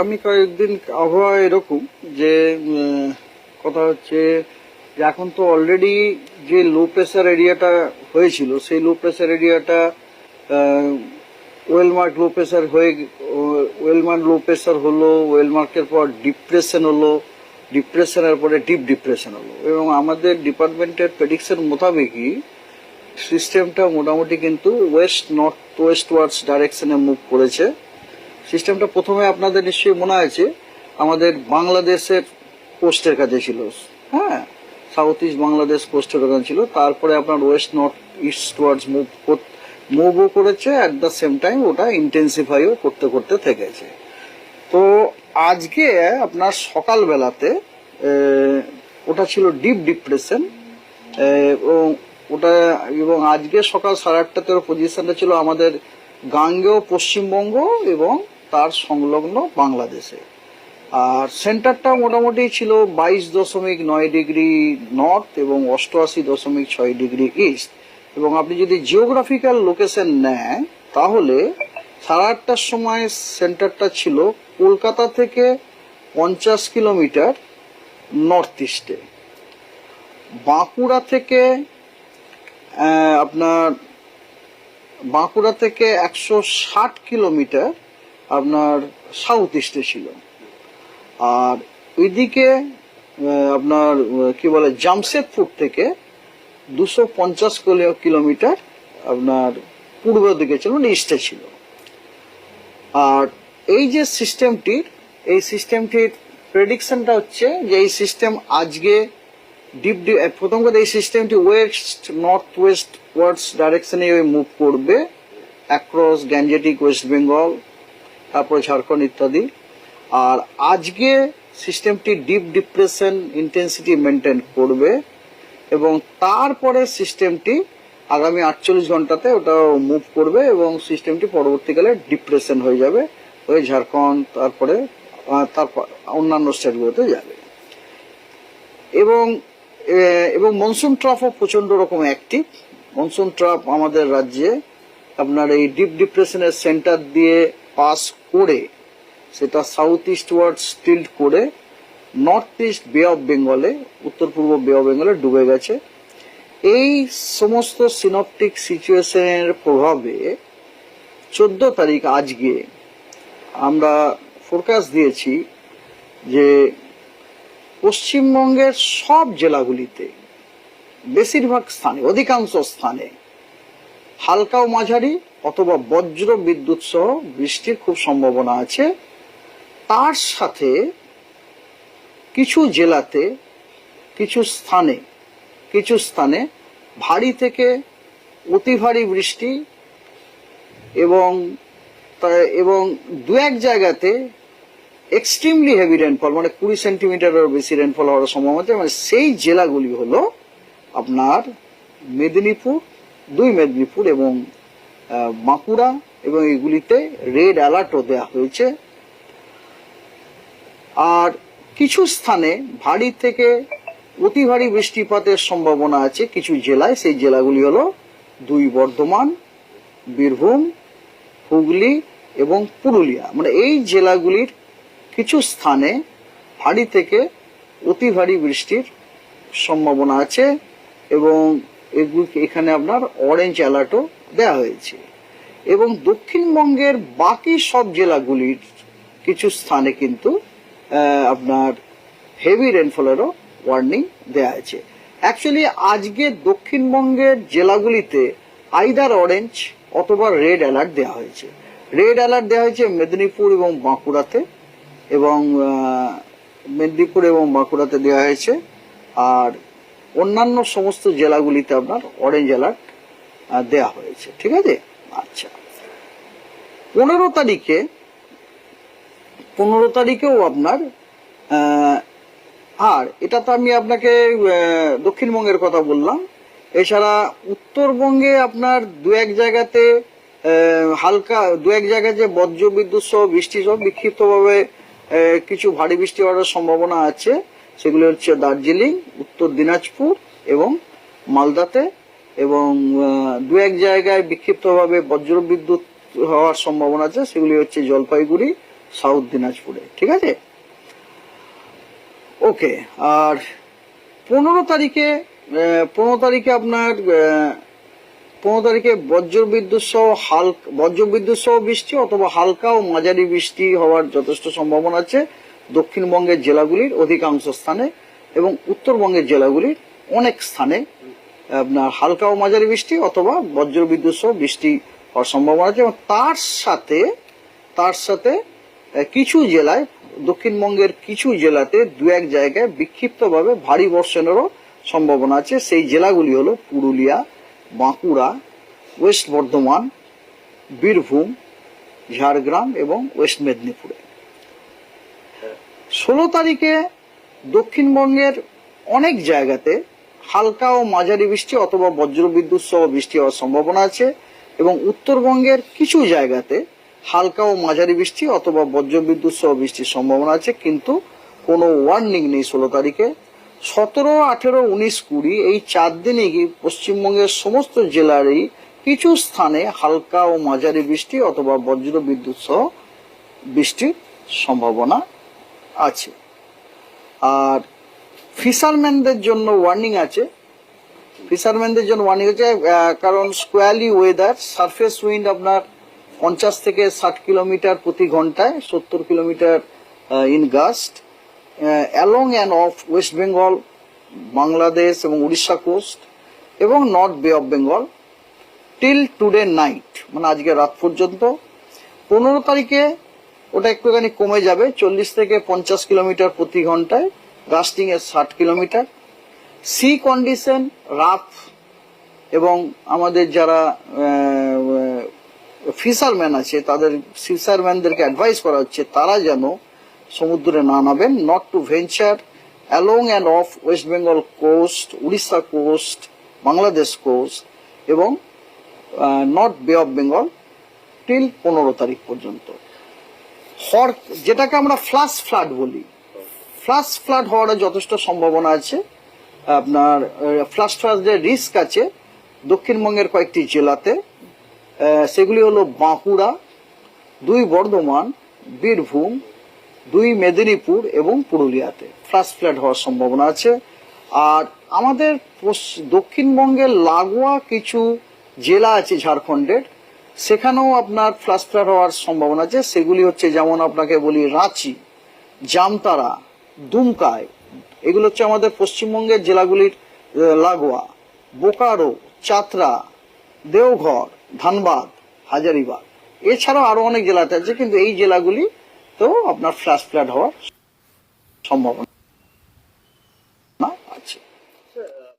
আগামী কয়েকদিন আবহাওয়া এরকম যে কথা হচ্ছে যে এখন তো অলরেডি যে লো প্রেসার এরিয়াটা হয়েছিল সেই লো প্রেসার এরিয়াটা ওয়েলমার্ক লো প্রেসার হয়ে ওয়েলমার্ক লো প্রেসার হলো, ওয়েলমার্কের পর ডিপ্রেশন হলো, ডিপ্রেশনের পরে ডিপ ডিপ্রেশন হলো, এবং আমাদের ডিপার্টমেন্টের প্রেডিকশন মোতাবেকই সিস্টেমটা মোটামুটি কিন্তু ওয়েস্ট নর্থ ওয়েস্ট ওয়ার্ডস ডাইরেকশনে মুভ করেছে। সিস্টেমটা প্রথমে আপনাদের নিশ্চয়ই মনে আছে আমাদের বাংলাদেশের কোস্টের কাছে ছিল, হ্যাঁ, সাউথ ইস্ট বাংলাদেশ কোস্টের ওখানে ছিল, তারপরে আপনার ওয়েস্ট নর্থ ইস্ট ওয়ার্ডস মুভও করেছে, অ্যাট দ্য সেম টাইম ওটা ইন্টেন্সিফাইও করতে করতে থেকেছে। তো আজকে আপনার সকালবেলাতে ওটা ছিল ডিপ ডিপ্রেশন, এবং আজকে সকাল 8:30 পজিশনটা ছিল আমাদের গাঙ্গেয় পশ্চিমবঙ্গ এবং তার সংলগ্ন বাংলাদেশে। আর সেন্টারটা মোটামুটি ছিল 22.9 ডিগ্রি নর্থ এবং 88.6 ডিগ্রি ইস্ট। এবং আপনি যদি জিওগ্রাফিক্যাল লোকেশন নেন তাহলে 8:30 সময় সেন্টারটা ছিল কলকাতা থেকে 50 কিলোমিটার নর্থ ইস্টে, বাঁকুড়া থেকে 160 কিলোমিটার আপনার সাউথ ইস্টে ছিল। আর ওইদিকে আপনার কি বলে জামশেদপুর থেকে 250 কিলোমিটার আপনার পূর্ব দিকে ছিল, মানে ইস্টে ছিল। আর এই যে সিস্টেমটির প্রেডিকশনটা হচ্ছে যে এই সিস্টেম আজকে প্রথম কথা এই সিস্টেমটি ওয়েস্ট নর্থ ওয়েস্ট ওয়ার্ডস ডাইরেকশনে মুভ করবে অ্যাক্রস গ্যাঞ্জেটিক ওয়েস্ট বেঙ্গল, তারপরে ঝাড়খণ্ড ইত্যাদি। আর আজকে সিস্টেমটি ডিপ ডিপ্রেশন ইন্টেন্সিটি মেনটেন করবে এবং তারপরে সিস্টেমটি আগামী 48 ঘন্টাতে ওটা মুভ করবে এবং সিস্টেমটি পরবর্তীকালে ডিপ্রেশন হয়ে যাবে, হয়ে ঝাড়খণ্ড তারপর অন্যান্য স্টেটগুলোতে যাবে। এবং মনসুন ট্রাফও প্রচন্ড রকম অ্যাক্টিভ। মনসুন ট্রাফ আমাদের রাজ্যে আপনার এই ডিপ ডিপ্রেশনের সেন্টার দিয়ে পাস করে সেটা সাউথ ইস্ট ওয়ার্ডস টিল্ট করে নর্থ ইস্ট বে অফ বেঙ্গলে, উত্তর পূর্ব বে অফ বেঙ্গলে ডুবে গেছে। এই সমস্ত সিনপটিক সিচুয়েশনের প্রভাবে 14 তারিখ আজকে আমরা ফোরকাস্ট দিয়েছি যে পশ্চিমবঙ্গের সব জেলাগুলিতে বেশিরভাগ স্থানে, অধিকাংশ স্থানে হালকা ও মাঝারি অথবা বজ্র বিদ্যুৎ সহ বৃষ্টির খুব সম্ভাবনা আছে। তার সাথে কিছু জেলাতে কিছু স্থানে ভারী থেকে অতি ভারী বৃষ্টি এবং 2-1 জায়গাতে এক্সট্রিমলি হেভি রেনফল, মানে 20 সেন্টিমিটারের বেশি রেনফল হওয়ার সম্ভাবনা আছে। মানে সেই জেলাগুলি হলো আপনার দুই মেদিনীপুর এবং বাঁকুড়া, এবং এগুলিতে রেড অ্যালার্টও দেওয়া হয়েছে। আর কিছু স্থানে ভারী থেকে অতি ভারী বৃষ্টিপাতের সম্ভাবনা আছে কিছু জেলায়। সেই জেলাগুলি হলো 2 বর্ধমান, বীরভূম, হুগলি এবং পুরুলিয়া। মানে এই জেলাগুলির কিছু স্থানে ভারী থেকে অতি ভারী বৃষ্টির সম্ভাবনা আছে এবং এখানে আপনার অরেঞ্জ অ্যালার্টও দেওয়া হয়েছে। এবং দক্ষিণবঙ্গের বাকি সব জেলাগুলির কিছু স্থানে কিন্তু আপনার হেভি রেনফলেরও ওয়ার্নিং দেওয়া আছে। অ্যাকচুয়ালি আজকে দক্ষিণবঙ্গের জেলাগুলিতে আইদার অরেঞ্জ অথবা রেড অ্যালার্ট দেওয়া হয়েছে। রেড অ্যালার্ট দেওয়া হয়েছে মেদিনীপুর এবং বাঁকুড়াতে, দেওয়া হয়েছে। আর অন্যান্য সমস্ত জেলাগুলিতে আপনার অরেঞ্জ অ্যালার্ট দেওয়া হয়েছে। ঠিক আছে, আচ্ছা। 15 তারিখেও আপনার আর এটা তো আমি আপনাকে দক্ষিণবঙ্গের কথা বললাম। এছাড়া উত্তরবঙ্গে আপনার 2-1 জায়গাতে হালকা 2-1 জায়গায় যে বজ্র বিদ্যুৎ সহ বৃষ্টি সহ বিক্ষিপ্তভাবে কিছু ভারী বৃষ্টি হওয়ার সম্ভাবনা আছে। সেগুলো হচ্ছে দার্জিলিং, উত্তর দিনাজপুর এবং মালদাতে, এবং 2-1 জায়গায় বিক্ষিপ্তভাবে বজ্র বিদ্যুৎ হওয়ার সম্ভাবনা আছে। সেগুলি হচ্ছে জলপাইগুড়ি সাউথ দিনাজপুরে, ঠিক আছে। ওকে, আর 15 তারিখে আপনার 15 তারিখে বজ্রবিদ্যুৎ সহ বৃষ্টি অথবা হালকা ও মাঝারি বৃষ্টি হওয়ার যথেষ্ট সম্ভাবনা আছে দক্ষিণবঙ্গের জেলাগুলির অধিকাংশ স্থানে, এবং উত্তরবঙ্গের জেলাগুলির অনেক স্থানে আপনার হালকা ও মাঝারি বৃষ্টি অথবা বজ্রবিদ্যুৎ সহ বৃষ্টি হওয়ার সম্ভাবনা আছে। এবং তার সাথে কিছু জেলায়, দক্ষিণবঙ্গের কিছু জেলাতে 2-1 জায়গায় বিক্ষিপ্তভাবে ভারী বর্ষণেরও সম্ভাবনা আছে। সেই জেলাগুলি হলো পুরুলিয়া, বাঁকুড়া, ওয়েস্ট বর্ধমান, বীরভূম, ঝাড়গ্রাম এবং ওয়েস্ট মেদিনীপুরে। 16 তারিখে দক্ষিণবঙ্গের অনেক জায়গাতে হালকা ও মাঝারি বৃষ্টি অথবা বজ্রবিদ্যুৎ সহ বৃষ্টি হওয়ার সম্ভাবনা আছে, এবং উত্তরবঙ্গের কিছু জায়গাতে হালকা ও মাঝারি বৃষ্টি অথবা বজ্রবিদ্যুৎ সহ বৃষ্টির সম্ভাবনা আছে, কিন্তু কোনো ওয়ার্নিং নেই 16 তারিখে। 17, 18, 19, 20 এই 4 দিনই পশ্চিমবঙ্গের সমস্ত জেলারই কিছু স্থানে হালকা ও মাঝারি বৃষ্টি অথবা বজ্রবিদ্যুৎ সহ বৃষ্টির সম্ভাবনা আছে। আর ফিশারম্যানদের জন্য ওয়ার্নিং আছে। কারণ স্কোয়ালি ওয়েদার, সারফেস উইন্ড আপনার 50 থেকে 60 কিলোমিটার প্রতি ঘন্টায়, 70 kilometre in gust along and off west Bengal, Bangladesh এবং উড়িষ্যা কোস্ট এবং north bay of Bengal till today night, মানে আজকে রাত পর্যন্ত। 15 তারিখে ওটা একটুখানি কমে যাবে, 40 থেকে 50 কিলোমিটার প্রতি ঘন্টায়, গাস্টিং এর 60 কিলোমিটার। সি কন্ডিশন রাফ, এবং আমাদের যারা ফিশারম্যান আছে ফিশারম্যানদেরকে অ্যাডভাইস করা হচ্ছে তারা যেন সমুদ্রে না নামেন। Not to venture along and off west Bengal coast, Orissa coast, Bangladesh coast এবং north bay of Bengal till 15 তারিখ পর্যন্ত। যেটাকে আমরা ফ্ল্যাশ ফ্লাড বলি, ফ্ল্যাশ ফ্লাড হওয়ার যথেষ্ট সম্ভাবনা আছে। আপনার ফ্ল্যাশ ফ্লাডের রিস্ক আছে দক্ষিণবঙ্গের কয়েকটি জেলাতে, সেগুলি হলো বাঁকুড়া, 2 বর্ধমান, বীরভূম, 2 মেদিনীপুর এবং পুরুলিয়াতে ফ্ল্যাশ ফ্লাড হওয়ার সম্ভাবনা আছে। আর আমাদের দক্ষিণবঙ্গের লাগোয়া কিছু জেলা আছে ঝাড়খণ্ডের, সেখানেও আপনার ফ্ল্যাশ ফ্লাড হওয়ার সম্ভাবনা আছে। সেগুলি হচ্ছে, যেমন আপনাকে বলি, রাঁচি, জামতারা, দুমকায়, এগুলো হচ্ছে আমাদের পশ্চিমবঙ্গের জেলাগুলির লাগোয়া, বোকারো, চাতরা, দেওঘর, ধানবাদ, হাজারিবাগ, এছাড়াও আরো অনেক জেলাতে আছে, কিন্তু এই জেলাগুলি তো আপনার ফ্ল্যাশ ফ্লাড হওয়ার সম্ভাবনা।